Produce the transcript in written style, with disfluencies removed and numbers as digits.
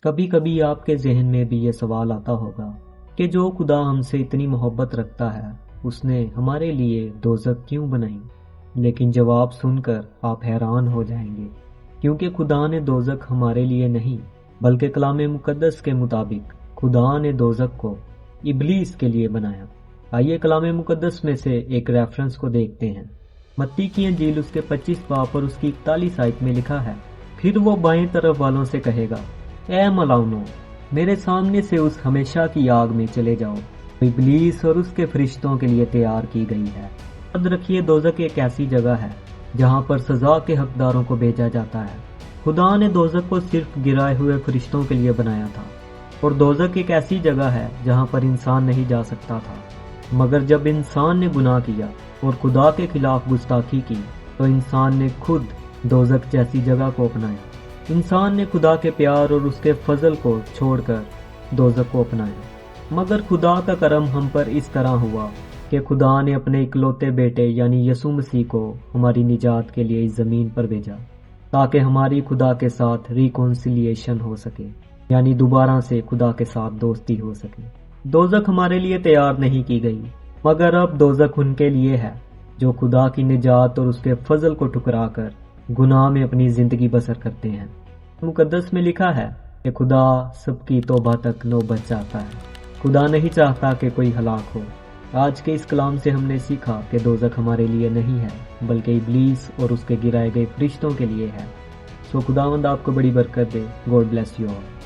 کبھی کبھی آپ کے ذہن میں بھی یہ سوال آتا ہوگا کہ جو خدا ہم سے اتنی محبت رکھتا ہے اس نے ہمارے لیے دوزخ کیوں بنائی؟ لیکن جواب سن کر آپ حیران ہو جائیں گے، کیونکہ خدا نے دوزخ ہمارے لیے نہیں بلکہ کلام مقدس کے مطابق خدا نے دوزخ کو ابلیس کے لیے بنایا۔ آئیے کلام مقدس میں سے ایک ریفرنس کو دیکھتے ہیں۔ متی کی انجیل اس کے 25 باب اور اس کی 41 آیت میں لکھا ہے، پھر وہ بائیں طرف والوں سے کہے گا، اے ملاؤنو، میرے سامنے سے اس ہمیشہ کی آگ میں چلے جاؤ، ابلیس اور اس کے فرشتوں کے لیے تیار کی گئی ہے۔ یاد رکھیے دوزخ ایک ایسی جگہ ہے جہاں پر سزا کے حقداروں کو بھیجا جاتا ہے۔ خدا نے دوزخ کو صرف گرائے ہوئے فرشتوں کے لیے بنایا تھا، اور دوزخ ایک ایسی جگہ ہے جہاں پر انسان نہیں جا سکتا تھا۔ مگر جب انسان نے گناہ کیا اور خدا کے خلاف گستاخی کی تو انسان نے خود دوزخ جیسی جگہ کو اپنایا۔ انسان نے خدا کے پیار اور اس کے فضل کو چھوڑ کر دوزخ کو اپنایا۔ مگر خدا کا کرم ہم پر اس طرح ہوا کہ خدا نے اپنے اکلوتے بیٹے یعنی یسوع مسیح کو ہماری نجات کے لیے اس زمین پر بھیجا، تاکہ ہماری خدا کے ساتھ ریکونسیلیشن ہو سکے، یعنی دوبارہ سے خدا کے ساتھ دوستی ہو سکے۔ دوزخ ہمارے لیے تیار نہیں کی گئی، مگر اب دوزخ ان کے لیے ہے جو خدا کی نجات اور اس کے فضل کو ٹھکرا کر گناہ میں اپنی زندگی بسر کرتے ہیں۔ مقدس میں لکھا ہے کہ خدا سب کی توبہ تک نوبت چاہتا ہے۔ خدا نہیں چاہتا کہ کوئی ہلاک ہو۔ آج کے اس کلام سے ہم نے سیکھا کہ دوزخ ہمارے لیے نہیں ہے بلکہ ابلیس اور اس کے گرائے گئے فرشتوں کے لیے ہے۔ سو خداوند آپ کو بڑی برکت دے۔ God bless you all.